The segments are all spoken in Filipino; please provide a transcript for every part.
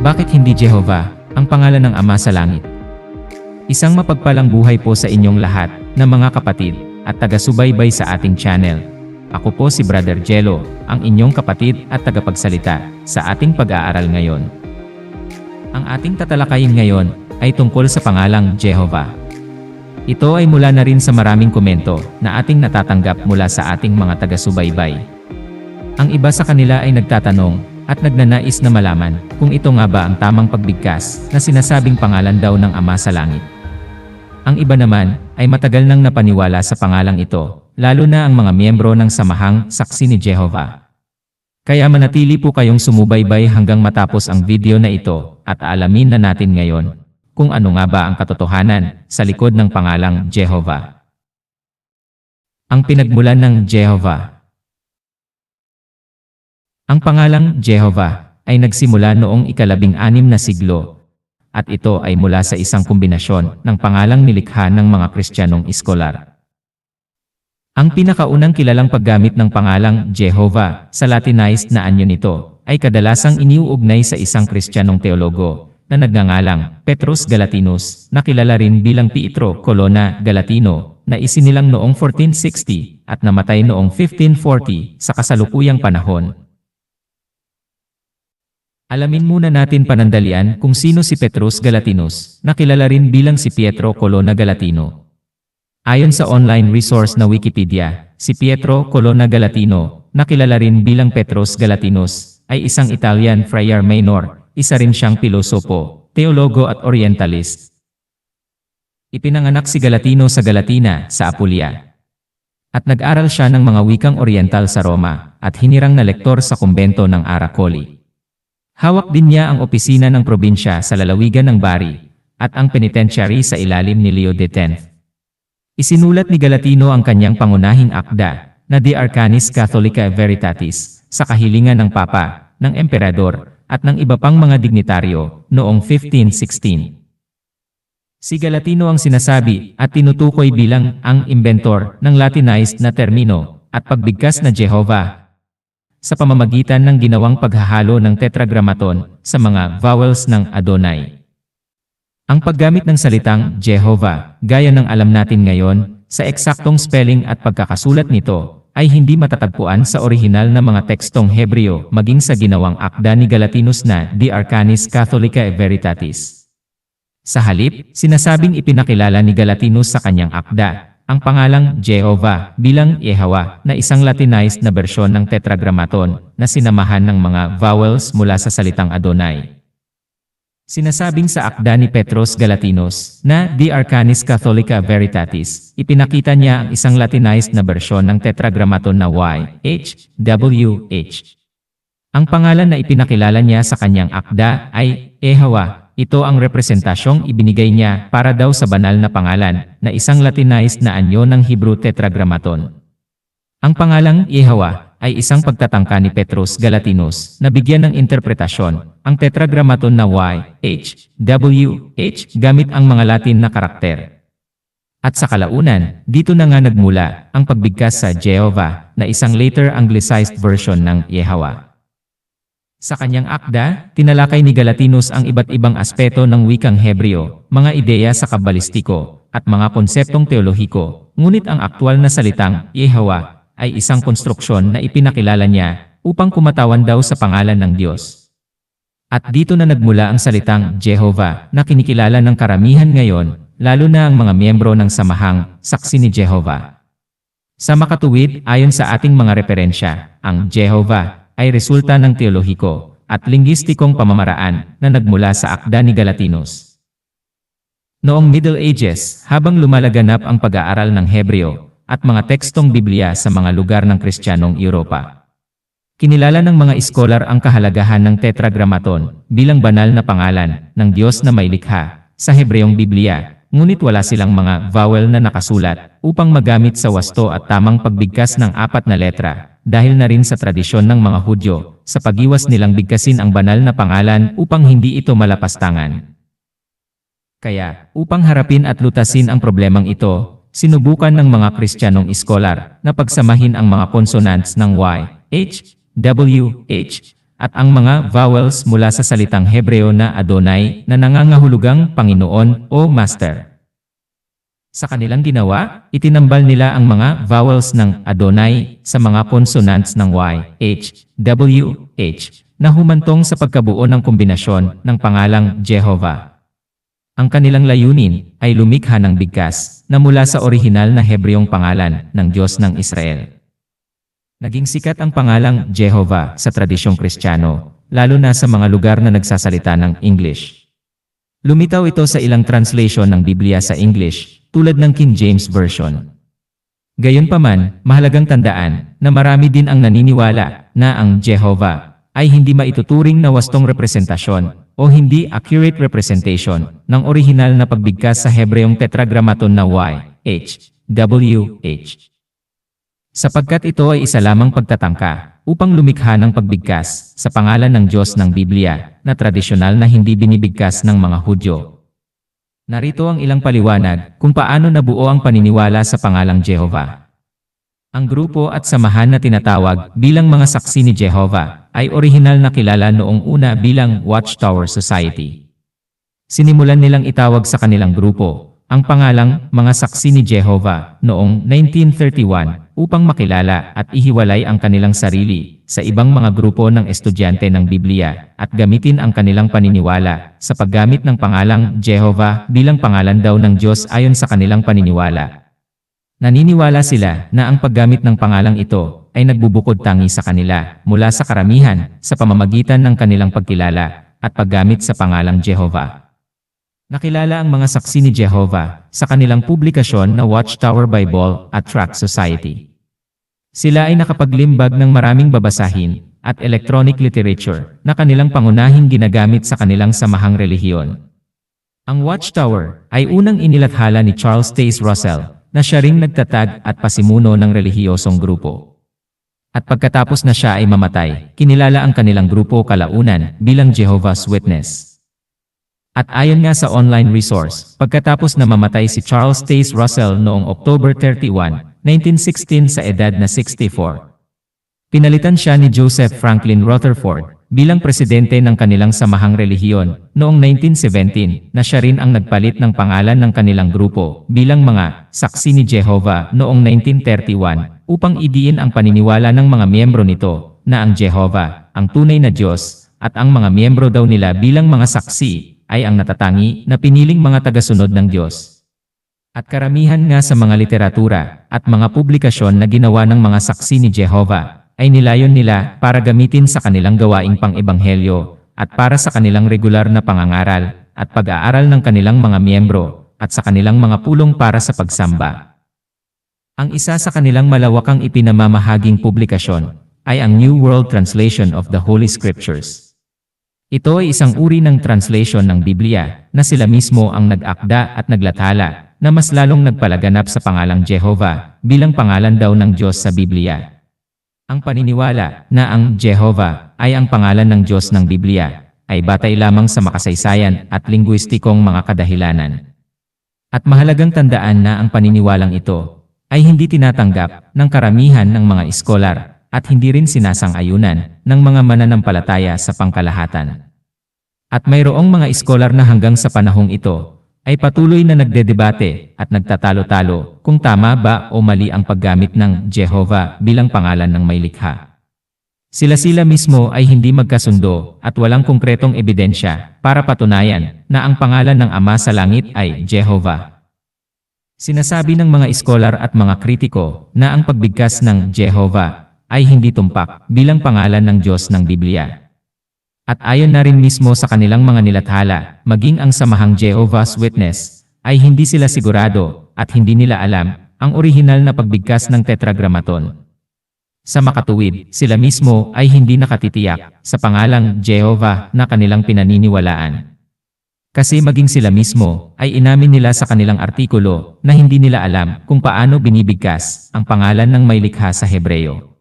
Bakit hindi Jehovah ang pangalan ng Ama sa langit? Isang mapagpalang buhay po sa inyong lahat na mga kapatid at taga-subaybay sa ating channel. Ako po si Brother Jello, ang inyong kapatid at tagapagsalita sa ating pag-aaral ngayon. Ang ating tatalakayin ngayon ay tungkol sa pangalang Jehovah. Ito ay mula na rin sa maraming komento na ating natatanggap mula sa ating mga taga-subaybay. Ang iba sa kanila ay nagtatanong at nagnanais na malaman kung ito nga ba ang tamang pagbigkas na sinasabing pangalan daw ng Ama sa langit. Ang iba naman ay matagal nang napaniwala sa pangalang ito, lalo na ang mga miyembro ng samahang Saksi ni Jehovah. Kaya manatili po kayong sumubaybay hanggang matapos ang video na ito at aalamin na natin ngayon kung ano nga ba ang katotohanan sa likod ng pangalang Jehovah. Ang pinagmulan ng Jehovah. Ang pangalang Jehovah ay nagsimula noong ika-16 na siglo at ito ay mula sa isang kombinasyon ng pangalang nilikha ng mga Kristiyanong iskolar. Ang pinakaunang kilalang paggamit ng pangalang Jehovah sa Latinized na anyo nito ay kadalasang iniuugnay sa isang Kristiyanong teologo na nagngangalang Petrus Galatinus na kilala rin bilang Pietro Colonna Galatino na isinilang noong 1460 at namatay noong 1540 sa kasalukuyang panahon. Alamin muna natin panandalian kung sino si Petrus Galatinus, na kilala rin bilang si Pietro Colonna Galatino. Ayon sa online resource na Wikipedia, si Pietro Colonna Galatino, na kilala rin bilang Petrus Galatinus, ay isang Italian friar minor, isa rin siyang pilosopo, teologo at orientalist. Ipinanganak si Galatino sa Galatina, sa Apulia. At nag-aral siya ng mga wikang oriental sa Roma, at hinirang na lektor sa kumbento ng Aracoli. Hawak din niya ang opisina ng probinsya sa lalawigan ng Bari at ang penitentiary sa ilalim ni Leo X. Isinulat ni Galatino ang kanyang pangunahing akda na De Arcanis Catholicae Veritatis sa kahilingan ng Papa, ng Emperador at ng iba pang mga dignitaryo noong 1516. Si Galatino ang sinasabi at tinutukoy bilang ang inventor ng Latinized na termino at pagbigkas na Jehovah sa pamamagitan ng ginawang paghahalo ng tetragrammaton sa mga vowels ng Adonai. Ang paggamit ng salitang Jehovah, gaya ng alam natin ngayon, sa eksaktong spelling at pagkakasulat nito, ay hindi matatagpuan sa orihinal na mga tekstong Hebreo maging sa ginawang akda ni Galatinus na De Arcanis Catholicae Veritatis. Sa halip, sinasabing ipinakilala ni Galatinus sa kanyang akda ang pangalang Jehovah bilang Yehawa na isang Latinized na bersyon ng tetragrammaton na sinamahan ng mga vowels mula sa salitang Adonai. Sinasabing sa akda ni Petrus Galatinus na De Arcanis Catholicae Veritatis, ipinakita niya ang isang Latinized na bersyon ng tetragrammaton na YHWH. Ang pangalan na ipinakilala niya sa kanyang akda ay Yehawa. Ito ang representasyong ibinigay niya para daw sa banal na pangalan na isang Latinized na anyo ng Hebrew tetragrammaton. Ang pangalang Yehawa ay isang pagtatangka ni Petrus Galatinus na bigyan ng interpretasyon ang tetragrammaton na YHWH gamit ang mga Latin na karakter. At sa kalaunan, dito na nga nagmula ang pagbigkas sa Jehovah na isang later anglicized version ng Yehawa. Sa kanyang akda, tinalakay ni Galatinus ang iba't ibang aspeto ng wikang Hebreo, mga ideya sa kabalistiko, at mga konseptong teolohiko, ngunit ang aktwal na salitang Yehawa ay isang konstruksyon na ipinakilala niya upang kumatawan daw sa pangalan ng Diyos. At dito na nagmula ang salitang Jehovah na kinikilala ng karamihan ngayon, lalo na ang mga miyembro ng samahang Saksi ni Jehovah. Sa makatuwid, ayon sa ating mga referensya, ang Jehovah ay resulta ng teolohiko at linggistikong pamamaraan na nagmula sa akda ni Galatinus. Noong Middle Ages, habang lumalaganap ang pag-aaral ng Hebreo at mga tekstong Biblia sa mga lugar ng Kristiyanong Europa, kinilala ng mga iskolar ang kahalagahan ng tetragrammaton bilang banal na pangalan ng Diyos na may likha sa Hebreong Biblia, ngunit wala silang mga vowel na nakasulat upang magamit sa wasto at tamang pagbigkas ng 4 na letra. Dahil na rin sa tradisyon ng mga Hudyo, sa pag-iwas nilang bigkasin ang banal na pangalan upang hindi ito malapastangan. Kaya, upang harapin at lutasin ang problemang ito, sinubukan ng mga Kristiyanong iskolar na pagsamahin ang mga consonants ng Y, H, W, H at ang mga vowels mula sa salitang Hebreo na Adonai na nangangahulugang Panginoon o Master. Sa kanilang ginawa, itinambal nila ang mga vowels ng Adonai sa mga consonants ng Y, H, W, H na humantong sa pagkabuo ng kombinasyon ng pangalang Jehovah. Ang kanilang layunin ay lumikha ng bigkas na mula sa orihinal na Hebreong pangalan ng Diyos ng Israel. Naging sikat ang pangalang Jehovah sa tradisyong Kristiyano, lalo na sa mga lugar na nagsasalita ng English. Lumitaw ito sa ilang translation ng Biblia sa English, tulad ng King James Version. Gayunpaman, mahalagang tandaan na marami din ang naniniwala na ang Jehovah ay hindi maituturing na wastong representasyon o hindi accurate representation ng orihinal na pagbigkas sa Hebreong tetragrammaton na Y, H, W, H. Sapagkat ito ay isa lamang pagtatangka upang lumikha ng pagbigkas sa pangalan ng Diyos ng Biblia na tradisyonal na hindi binibigkas ng mga Hudyo. Narito ang ilang paliwanag kung paano nabuo ang paniniwala sa pangalang Jehovah. Ang grupo at samahan na tinatawag bilang mga saksi ni Jehovah ay orihinal na kilala noong una bilang Watchtower Society. Sinimulan nilang itawag sa kanilang grupo ang pangalang mga saksi ni Jehovah noong 1931 upang makilala at ihiwalay ang kanilang sarili sa ibang mga grupo ng estudyante ng Biblia at gamitin ang kanilang paniniwala sa paggamit ng pangalang Jehovah bilang pangalan daw ng Diyos ayon sa kanilang paniniwala. Naniniwala sila na ang paggamit ng pangalang ito ay nagbubukod tangi sa kanila mula sa karamihan sa pamamagitan ng kanilang pagkilala at paggamit sa pangalang Jehovah. Nakilala ang mga saksi ni Jehovah sa kanilang publikasyon na Watchtower Bible at Tract Society. Sila ay nakapaglimbag ng maraming babasahin at electronic literature na kanilang pangunahing ginagamit sa kanilang samahang relihiyon. Ang Watchtower ay unang inilathala ni Charles Taze Russell na siya ring nagtatag at pasimuno ng relihiyosong grupo. At pagkatapos na siya ay mamatay, kinilala ang kanilang grupo kalaunan bilang Jehovah's Witness. At ayon nga sa online resource, pagkatapos na mamatay si Charles Taze Russell noong October 31, 1916 sa edad na 64. Pinalitan siya ni Joseph Franklin Rutherford bilang presidente ng kanilang samahang relihiyon noong 1917 na siya rin ang nagpalit ng pangalan ng kanilang grupo bilang mga Saksi ni Jehovah noong 1931 upang idiin ang paniniwala ng mga miyembro nito na ang Jehovah, ang tunay na Diyos, at ang mga miyembro daw nila bilang mga saksi ay ang natatangi na piniling mga tagasunod ng Diyos. At karamihan nga sa mga literatura at mga publikasyon na ginawa ng mga saksi ni Jehovah ay nilayon nila para gamitin sa kanilang gawaing pang-ebanghelyo at para sa kanilang regular na pangangaral at pag-aaral ng kanilang mga miyembro at sa kanilang mga pulong para sa pagsamba. Ang isa sa kanilang malawakang ipinamamahaging publikasyon ay ang New World Translation of the Holy Scriptures. Ito ay isang uri ng translation ng Biblia na sila mismo ang nag-akda at naglathala na mas lalong nagpalaganap sa pangalang Jehovah bilang pangalan daw ng Diyos sa Biblia. Ang paniniwala na ang Jehovah ay ang pangalan ng Diyos ng Biblia ay batay lamang sa makasaysayan at lingwistikong mga kadahilanan. At mahalagang tandaan na ang paniniwalang ito ay hindi tinatanggap ng karamihan ng mga iskolar at hindi rin sinasang-ayunan ng mga mananampalataya sa pangkalahatan. At mayroong mga iskolar na hanggang sa panahong ito ay patuloy na nagdedebate at nagtatalo-talo kung tama ba o mali ang paggamit ng Jehovah bilang pangalan ng may likha. Sila mismo ay hindi magkasundo at walang konkretong ebidensya para patunayan na ang pangalan ng Ama sa Langit ay Jehovah. Sinasabi ng mga iskolar at mga kritiko na ang pagbigkas ng Jehovah ay hindi tumpak bilang pangalan ng Diyos ng Biblia. At ayon na rin mismo sa kanilang mga nilathala, maging ang samahang Jehovah's Witness ay hindi sila sigurado at hindi nila alam ang orihinal na pagbigkas ng tetragrammaton. Sa makatuwid, sila mismo ay hindi nakatitiyak sa pangalang Jehovah na kanilang pinaniniwalaan. Kasi maging sila mismo ay inamin nila sa kanilang artikulo na hindi nila alam kung paano binibigkas ang pangalan ng may likha sa Hebreo.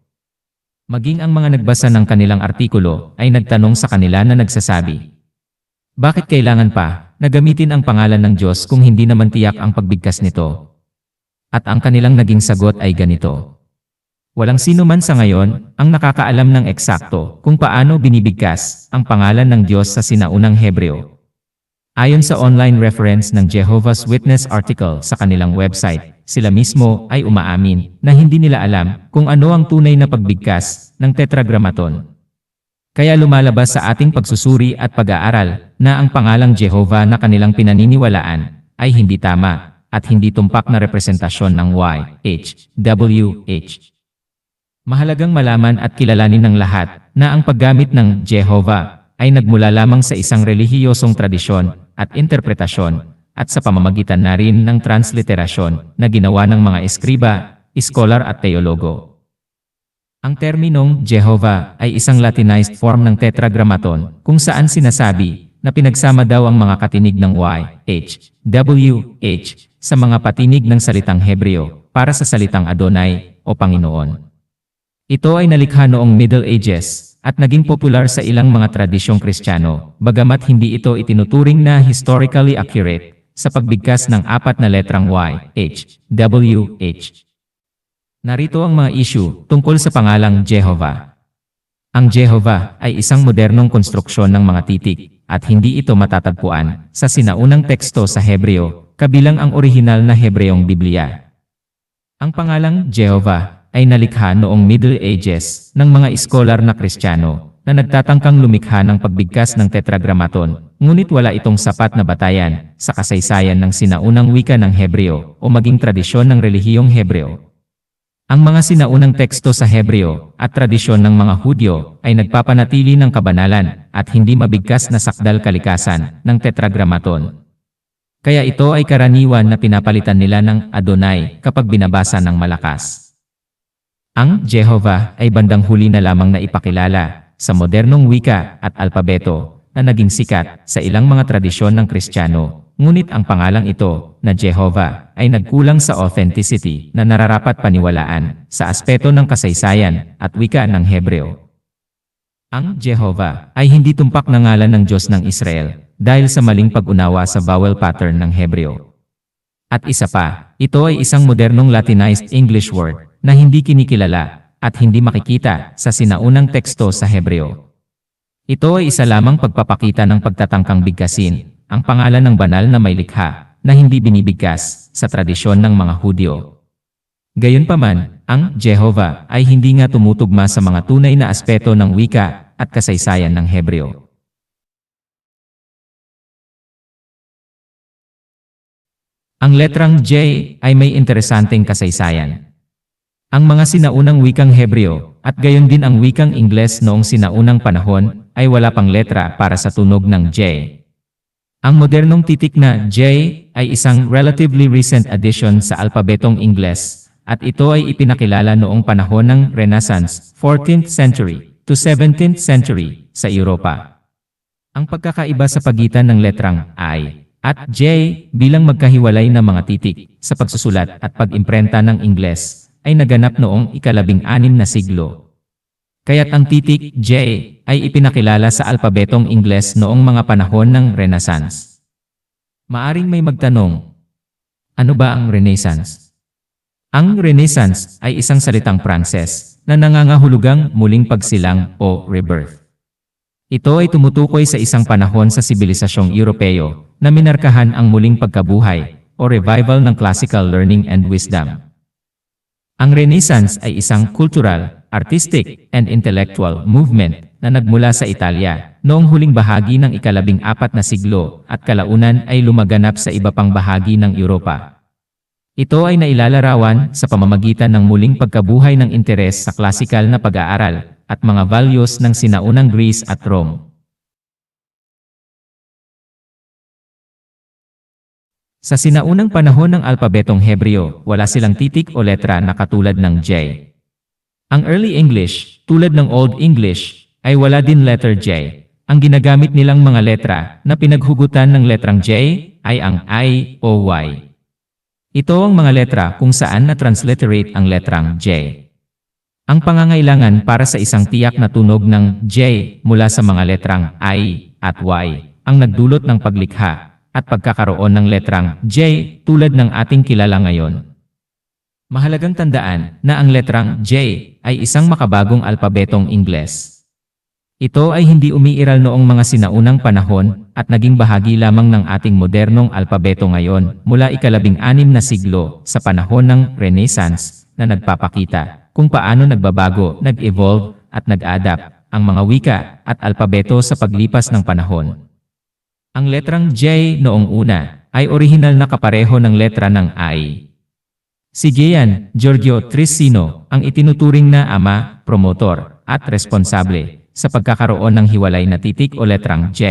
Maging ang mga nagbasa ng kanilang artikulo ay nagtanong sa kanila na nagsasabi, bakit kailangan pa na gamitin ang pangalan ng Diyos kung hindi naman tiyak ang pagbigkas nito? At ang kanilang naging sagot ay ganito. Walang sino man sa ngayon ang nakakaalam ng eksakto kung paano binibigkas ang pangalan ng Diyos sa sinaunang Hebreo. Ayon sa online reference ng Jehovah's Witness article sa kanilang website, sila mismo ay umaamin na hindi nila alam kung ano ang tunay na pagbigkas ng Tetragrammaton. Kaya lumalabas sa ating pagsusuri at pag-aaral na ang pangalang Jehovah na kanilang pinaniniwalaan ay hindi tama at hindi tumpak na representasyon ng YHWH. Mahalagang malaman at kilalanin ng lahat na ang paggamit ng Jehovah ay nagmula lamang sa isang relihiyosong tradisyon at interpretasyon at sa pamamagitan na rin ng transliterasyon na ginawa ng mga eskriba, iskolar at teologo. Ang terminong Jehovah ay isang Latinized form ng Tetragrammaton kung saan sinasabi na pinagsama daw ang mga katinig ng YHWH sa mga patinig ng salitang Hebreo para sa salitang Adonai o Panginoon. Ito ay nalikha noong Middle Ages at naging popular sa ilang mga tradisyong Kristiyano, bagamat hindi ito itinuturing na historically accurate sa pagbigkas ng apat na letrang YHWH. Narito ang mga issue tungkol sa pangalang Jehovah. Ang Jehovah ay isang modernong konstruksyon ng mga titik at hindi ito matatagpuan sa sinaunang teksto sa Hebreo, kabilang ang orihinal na Hebreong Biblia. Ang pangalang Jehovah ay nalikha noong Middle Ages ng mga iskolar na Kristiyano na nagtatangkang lumikha ng pagbigkas ng Tetragrammaton, ngunit wala itong sapat na batayan sa kasaysayan ng sinaunang wika ng Hebreo o maging tradisyon ng relihiyong Hebreo. Ang mga sinaunang teksto sa Hebreo at tradisyon ng mga Hudyo ay nagpapanatili ng kabanalan at hindi mabigkas na sakdal kalikasan ng Tetragrammaton. Kaya ito ay karaniwan na pinapalitan nila ng Adonai kapag binabasa ng malakas. Ang Jehovah ay bandang huli na lamang na ipakilala sa modernong wika at alpabeto na naging sikat sa ilang mga tradisyon ng Kristiyano, ngunit ang pangalang ito na Jehovah ay nagkulang sa authenticity na nararapat paniwalaan sa aspeto ng kasaysayan at wika ng Hebreo. Ang Jehovah ay hindi tumpak na ngalan ng Diyos ng Israel dahil sa maling pag-unawa sa vowel pattern ng Hebreo. At isa pa, ito ay isang modernong Latinized English word na hindi kinikilala at hindi makikita sa sinaunang teksto sa Hebreo. Ito ay isa lamang pagpapakita ng pagtatangkang bigkasin ang pangalan ng banal na may likha na hindi binibigkas sa tradisyon ng mga Hudyo. Gayunpaman, ang Jehovah ay hindi nga tumutugma sa mga tunay na aspeto ng wika at kasaysayan ng Hebreo. Ang letrang J ay may interesanteng kasaysayan. Ang mga sinaunang wikang Hebreo at gayon din ang wikang Ingles noong sinaunang panahon ay wala pang letra para sa tunog ng J. Ang modernong titik na J ay isang relatively recent addition sa alpabetong Ingles at ito ay ipinakilala noong panahon ng Renaissance, 14th century to 17th century sa Europa. Ang pagkakaiba sa pagitan ng letrang I at J bilang magkahiwalay na mga titik sa pagsusulat at pag-imprenta ng Ingles ay naganap noong ika-16 na siglo. Kaya't ang titik J ay ipinakilala sa alpabetong Ingles noong mga panahon ng Renaissance. Maaring may magtanong, ano ba ang Renaissance? Ang Renaissance ay isang salitang Pranses na nangangahulugang muling pagsilang o rebirth. Ito ay tumutukoy sa isang panahon sa sibilisasyong Europeo na minarkahan ang muling pagkabuhay o revival ng classical learning and wisdom. Ang Renaissance ay isang cultural, artistic, and intellectual movement na nagmula sa Italia noong huling bahagi ng ika-14 na siglo at kalaunan ay lumaganap sa iba pang bahagi ng Europa. Ito ay nailalarawan sa pamamagitan ng muling pagkabuhay ng interes sa klasikal na pag-aaral at mga values ng sinaunang Greece at Rome. Sa sinaunang panahon ng alpabetong Hebreo, wala silang titik o letra na katulad ng J. Ang Early English, tulad ng Old English, ay wala din letter J. Ang ginagamit nilang mga letra na pinaghugutan ng letrang J ay ang I o Y. Ito ang mga letra kung saan na-transliterate ang letrang J. Ang pangangailangan para sa isang tiyak na tunog ng J mula sa mga letrang I at Y ang nagdulot ng paglikha at pagkakaroon ng letrang J tulad ng ating kilala ngayon. Mahalagang tandaan na ang letrang J ay isang makabagong alpabetong Ingles. Ito ay hindi umiiral noong mga sinaunang panahon at naging bahagi lamang ng ating modernong alpabeto ngayon mula ika-16 na siglo sa panahon ng Renaissance na nagpapakita kung paano nagbabago, nag-evolve at nag-adapt ang mga wika at alpabeto sa paglipas ng panahon. Ang letrang J noong una ay orihinal na kapareho ng letra ng I. Si Gian Giorgio Trissino ang itinuturing na ama, promotor, at responsable sa pagkakaroon ng hiwalay na titik o letrang J.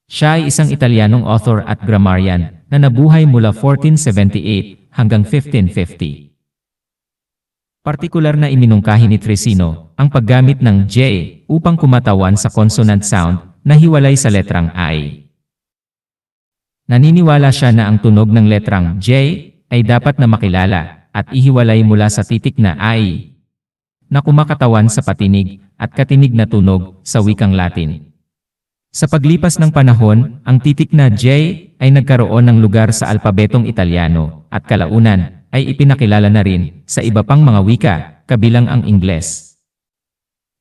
Siya ay isang Italianong author at grammarian na nabuhay mula 1478 hanggang 1550. Partikular na iminungkahi ni Trissino ang paggamit ng J upang kumatawan sa consonant sound na hiwalay sa letrang I. Naniniwala siya na ang tunog ng letrang J ay dapat na makilala at ihiwalay mula sa titik na I na kumakatawan sa patinig at katinig na tunog sa wikang Latin. Sa paglipas ng panahon, ang titik na J ay nagkaroon ng lugar sa alpabetong Italyano at kalaunan ay ipinakilala na rin sa iba pang mga wika, kabilang ang Ingles.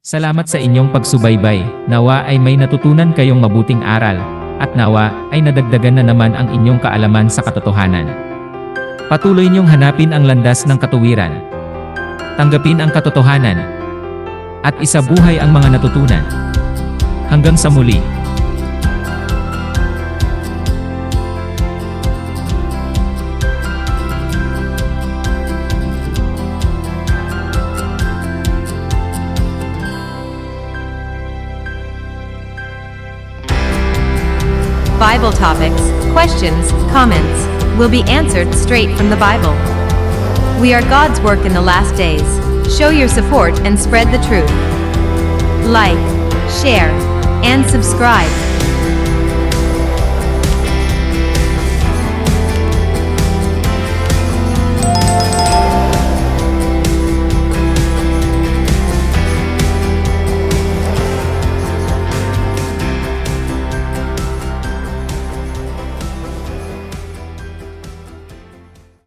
Salamat sa inyong pagsubaybay, nawa ay may natutunan kayong mabuting aral, at nawa ay nadagdagan na naman ang inyong kaalaman sa katotohanan. Patuloy niyong hanapin ang landas ng katuwiran. Tanggapin ang katotohanan. At isabuhay ang mga natutunan. Hanggang sa muli. Bible topics, questions, comments will be answered straight from the Bible. We are God's work in the last days. Show your support and spread the truth. Like, share, and subscribe.